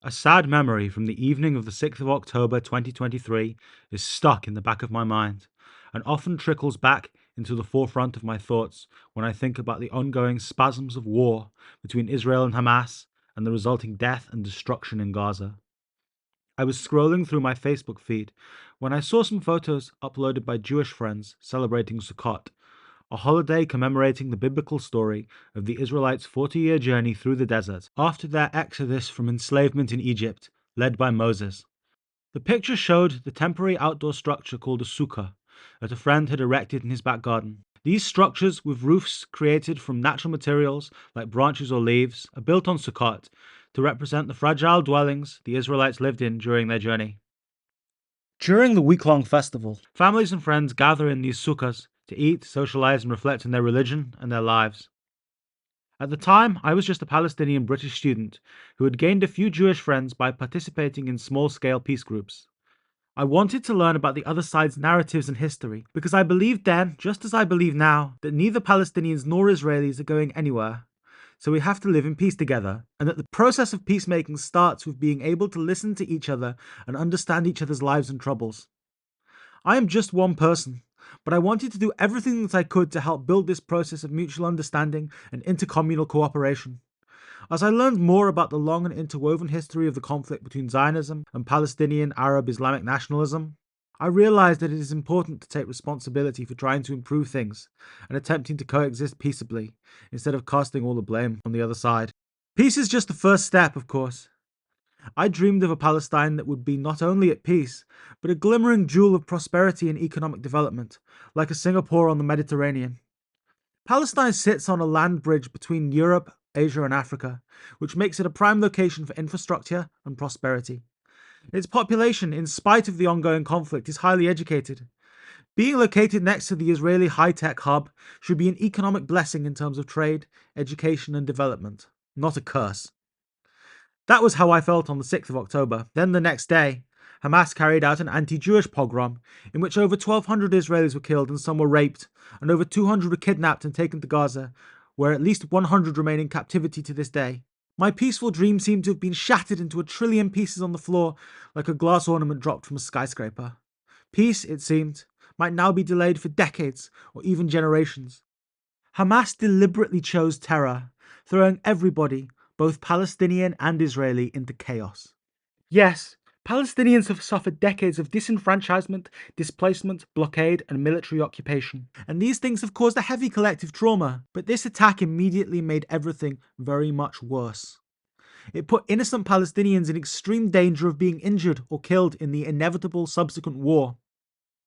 A sad memory from the evening of the 6th of October 2023 is stuck in the back of my mind and often trickles back into the forefront of my thoughts when I think about the ongoing spasms of war between Israel and Hamas and the resulting death and destruction in Gaza. I was scrolling through my Facebook feed when I saw some photos uploaded by Jewish friends celebrating Sukkot, a holiday commemorating the biblical story of the Israelites' 40-year journey through the desert after their exodus from enslavement in Egypt, led by Moses. The picture showed the temporary outdoor structure called a sukkah that a friend had erected in his back garden. These structures, with roofs created from natural materials like branches or leaves, are built on Sukkot to represent the fragile dwellings the Israelites lived in during their journey. During the week-long festival, families and friends gather in these sukkahs to eat, socialize, and reflect on their religion and their lives. At the time, I was just a Palestinian British student who had gained a few Jewish friends by participating in small-scale peace groups. I wanted to learn about the other side's narratives and history because I believed then, just as I believe now, that neither Palestinians nor Israelis are going anywhere. So we have to live in peace together, and that the process of peacemaking starts with being able to listen to each other and understand each other's lives and troubles. I am just one person, but I wanted to do everything that I could to help build this process of mutual understanding and intercommunal cooperation. As I learned more about the long and interwoven history of the conflict between Zionism and Palestinian Arab Islamic nationalism, I realized that it is important to take responsibility for trying to improve things and attempting to coexist peaceably instead of casting all the blame on the other side. Peace is just the first step, of course. I dreamed of a Palestine that would be not only at peace, but a glimmering jewel of prosperity and economic development, like a Singapore on the Mediterranean. Palestine sits on a land bridge between Europe, Asia, and Africa, which makes it a prime location for infrastructure and prosperity. Its population, in spite of the ongoing conflict, is highly educated. Being located next to the Israeli high-tech hub should be an economic blessing in terms of trade, education, and development, not a curse. That was how I felt on the 6th of October. Then the next day, Hamas carried out an anti-Jewish pogrom in which over 1,200 Israelis were killed and some were raped, and over 200 were kidnapped and taken to Gaza, where at least 100 remain in captivity to this day. My peaceful dream seemed to have been shattered into a trillion pieces on the floor like a glass ornament dropped from a skyscraper. Peace, it seemed, might now be delayed for decades or even generations. Hamas deliberately chose terror, throwing everybody, both Palestinian and Israeli, into chaos. Yes, Palestinians have suffered decades of disenfranchisement, displacement, blockade, and military occupation. And these things have caused a heavy collective trauma. But this attack immediately made everything very much worse. It put innocent Palestinians in extreme danger of being injured or killed in the inevitable subsequent war.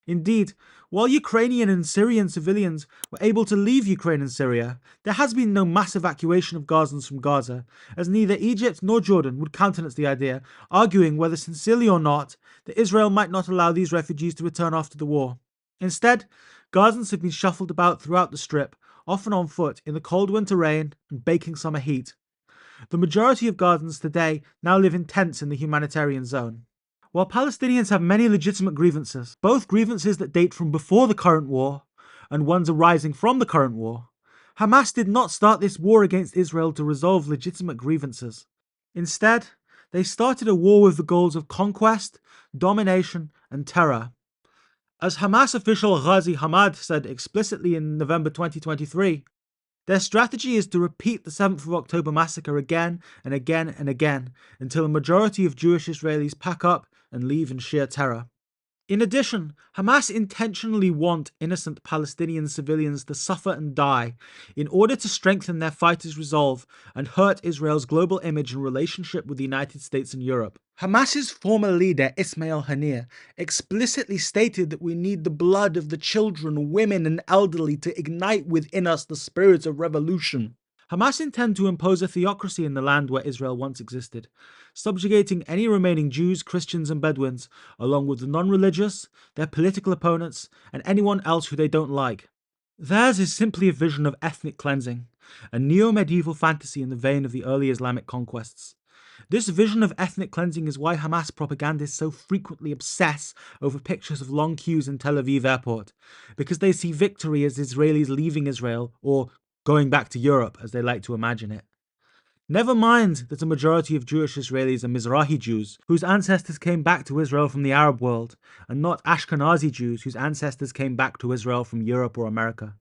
Indeed, while Ukrainian and Syrian civilians were able to leave Ukraine and Syria, there has been no mass evacuation of Gazans from Gaza, as neither Egypt nor Jordan would countenance the idea, arguing whether sincerely or not, that Israel might not allow these refugees to return after the war. Instead, Gazans have been shuffled about throughout the Strip, often on foot, in the cold winter rain and baking summer heat. The majority of Gazans today now live in tents in the humanitarian zone. While Palestinians have many legitimate grievances, both grievances that date from before the current war and ones arising from the current war, Hamas did not start this war against Israel to resolve legitimate grievances. Instead, they started a war with the goals of conquest, domination, and terror. As Hamas official Ghazi Hamad said explicitly in November 2023, their strategy is to repeat the 7th of October massacre again and again and again until a majority of Jewish Israelis pack up and leave in sheer terror. In addition, Hamas intentionally want innocent Palestinian civilians to suffer and die in order to strengthen their fighters' resolve and hurt Israel's global image and relationship with the United States and Europe. Hamas's former leader, Ismail Haniyeh, explicitly stated that we need the blood of the children, women, and elderly to ignite within us the spirit of revolution. Hamas intend to impose a theocracy in the land where Israel once existed, subjugating any remaining Jews, Christians, and Bedouins, along with the non-religious, their political opponents, and anyone else who they don't like. Theirs is simply a vision of ethnic cleansing, a neo-medieval fantasy in the vein of the early Islamic conquests. This vision of ethnic cleansing is why Hamas propagandists so frequently obsess over pictures of long queues in Tel Aviv airport, because they see victory as Israelis leaving Israel or going back to Europe, as they like to imagine it. Never mind that a majority of Jewish Israelis are Mizrahi Jews, whose ancestors came back to Israel from the Arab world, and not Ashkenazi Jews whose ancestors came back to Israel from Europe or America.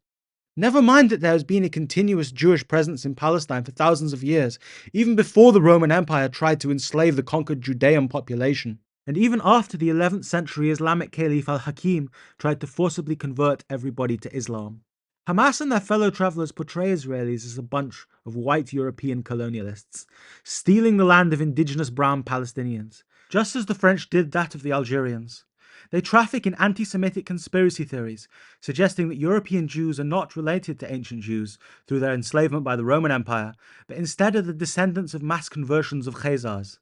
Never mind that there has been a continuous Jewish presence in Palestine for thousands of years, even before the Roman Empire tried to enslave the conquered Judean population, and even after the 11th century Islamic Caliph al-Hakim tried to forcibly convert everybody to Islam. Hamas and their fellow travelers portray Israelis as a bunch of white European colonialists, stealing the land of indigenous brown Palestinians, just as the French did that of the Algerians. They traffic in anti-Semitic conspiracy theories, suggesting that European Jews are not related to ancient Jews through their enslavement by the Roman Empire, but instead are the descendants of mass conversions of Khazars.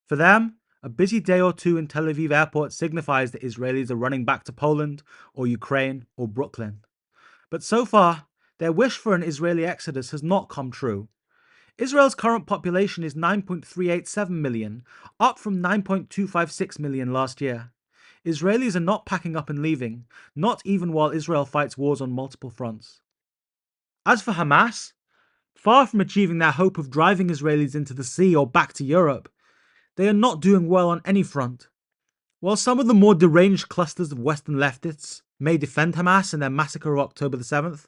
For them, a busy day or two in Tel Aviv airport signifies that Israelis are running back to Poland, or Ukraine, or Brooklyn. But so far, their wish for an Israeli exodus has not come true. Israel's current population is 9.387 million, up from 9.256 million last year. Israelis are not packing up and leaving, not even while Israel fights wars on multiple fronts. As for Hamas, far from achieving their hope of driving Israelis into the sea or back to Europe, they are not doing well on any front. While some of the more deranged clusters of Western leftists may defend Hamas and their massacre of October the 7th,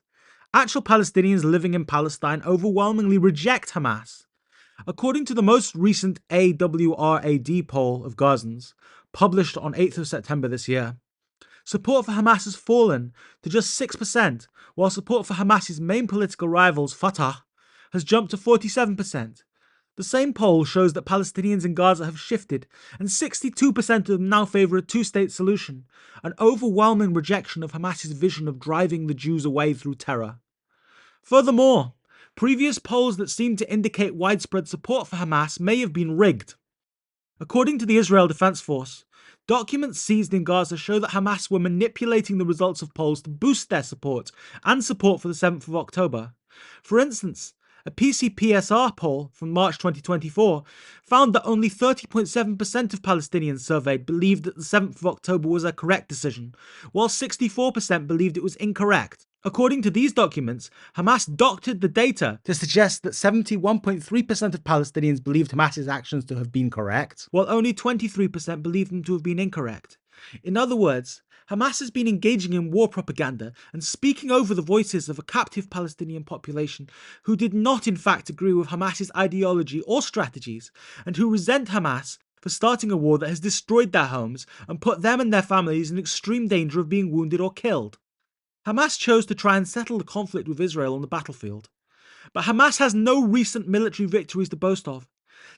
actual Palestinians living in Palestine overwhelmingly reject Hamas. According to the most recent AWRAD poll of Gazans, published on 8th of September this year, support for Hamas has fallen to just 6%, while support for Hamas's main political rivals, Fatah, has jumped to 47%. The same poll shows that Palestinians in Gaza have shifted, and 62% of them now favour a two-state solution, an overwhelming rejection of Hamas's vision of driving the Jews away through terror. Furthermore, previous polls that seemed to indicate widespread support for Hamas may have been rigged. According to the Israel Defense Force, documents seized in Gaza show that Hamas were manipulating the results of polls to boost their support and support for the 7th of October. For instance, a PCPSR poll from March 2024 found that only 30.7% of Palestinians surveyed believed that the 7th of October was a correct decision, while 64% believed it was incorrect. According to these documents, Hamas doctored the data to suggest that 71.3% of Palestinians believed Hamas's actions to have been correct, while only 23% believed them to have been incorrect. In other words, Hamas has been engaging in war propaganda and speaking over the voices of a captive Palestinian population who did not in fact agree with Hamas's ideology or strategies, and who resent Hamas for starting a war that has destroyed their homes and put them and their families in extreme danger of being wounded or killed. Hamas chose to try and settle the conflict with Israel on the battlefield. But Hamas has no recent military victories to boast of.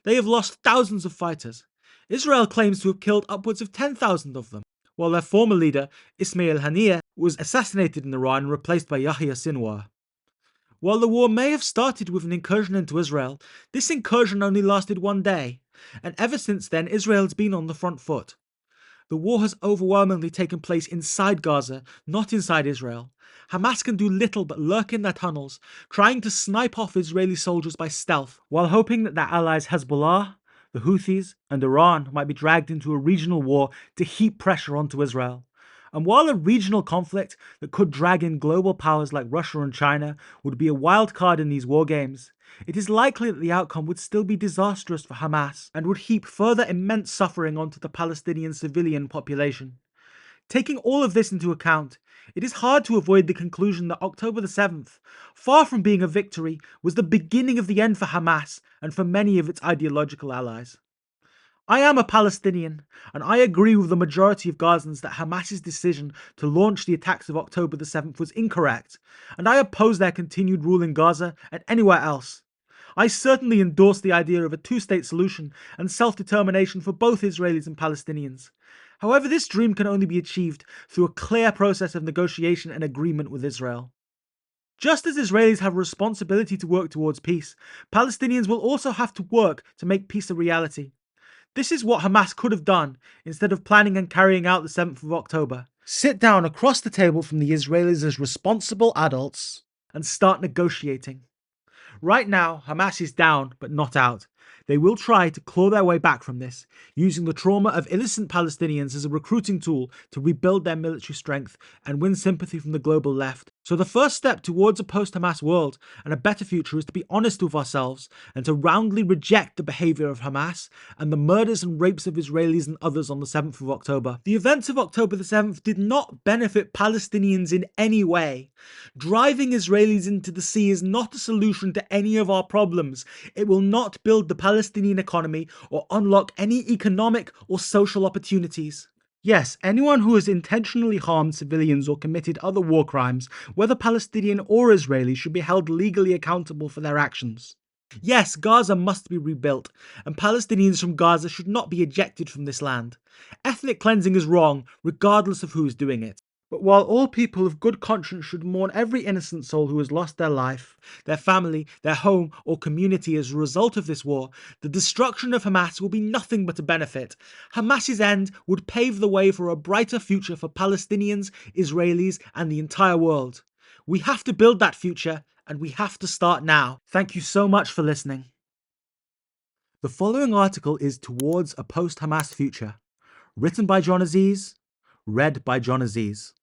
They have lost thousands of fighters. Israel claims to have killed upwards of 10,000 of them, while their former leader, Ismail Haniyeh, was assassinated in Iran and replaced by Yahya Sinwar. While the war may have started with an incursion into Israel, this incursion only lasted one day, and ever since then Israel has been on the front foot. The war has overwhelmingly taken place inside Gaza, not inside Israel. Hamas can do little but lurk in their tunnels, trying to snipe off Israeli soldiers by stealth, while hoping that their allies Hezbollah, the Houthis, and Iran might be dragged into a regional war to heap pressure onto Israel. And while a regional conflict that could drag in global powers like Russia and China would be a wild card in these war games, it is likely that the outcome would still be disastrous for Hamas and would heap further immense suffering onto the Palestinian civilian population. Taking all of this into account, it is hard to avoid the conclusion that October the 7th, far from being a victory, was the beginning of the end for Hamas and for many of its ideological allies. I am a Palestinian, and I agree with the majority of Gazans that Hamas's decision to launch the attacks of October the 7th was incorrect, and I oppose their continued rule in Gaza and anywhere else. I certainly endorse the idea of a two-state solution and self-determination for both Israelis and Palestinians. However, this dream can only be achieved through a clear process of negotiation and agreement with Israel. Just as Israelis have a responsibility to work towards peace, Palestinians will also have to work to make peace a reality. This is what Hamas could have done instead of planning and carrying out the 7th of October. Sit down across the table from the Israelis as responsible adults and start negotiating. Right now, Hamas is down but not out. They will try to claw their way back from this, using the trauma of innocent Palestinians as a recruiting tool to rebuild their military strength and win sympathy from the global left. So the first step towards a post-Hamas world and a better future is to be honest with ourselves and to roundly reject the behaviour of Hamas and the murders and rapes of Israelis and others on the 7th of October. The events of October the 7th did not benefit Palestinians in any way. Driving Israelis into the sea is not a solution to any of our problems. It will not build the Palestinian economy or unlock any economic or social opportunities. Yes, anyone who has intentionally harmed civilians or committed other war crimes, whether Palestinian or Israeli, should be held legally accountable for their actions. Yes, Gaza must be rebuilt, and Palestinians from Gaza should not be ejected from this land. Ethnic cleansing is wrong, regardless of who is doing it. But while all people of good conscience should mourn every innocent soul who has lost their life, their family, their home, or community as a result of this war, the destruction of Hamas will be nothing but a benefit. Hamas's end would pave the way for a brighter future for Palestinians, Israelis, and the entire world. We have to build that future, and we have to start now. Thank you so much for listening. The following article is Towards a Post-Hamas Future, written by John Aziz, read by John Aziz.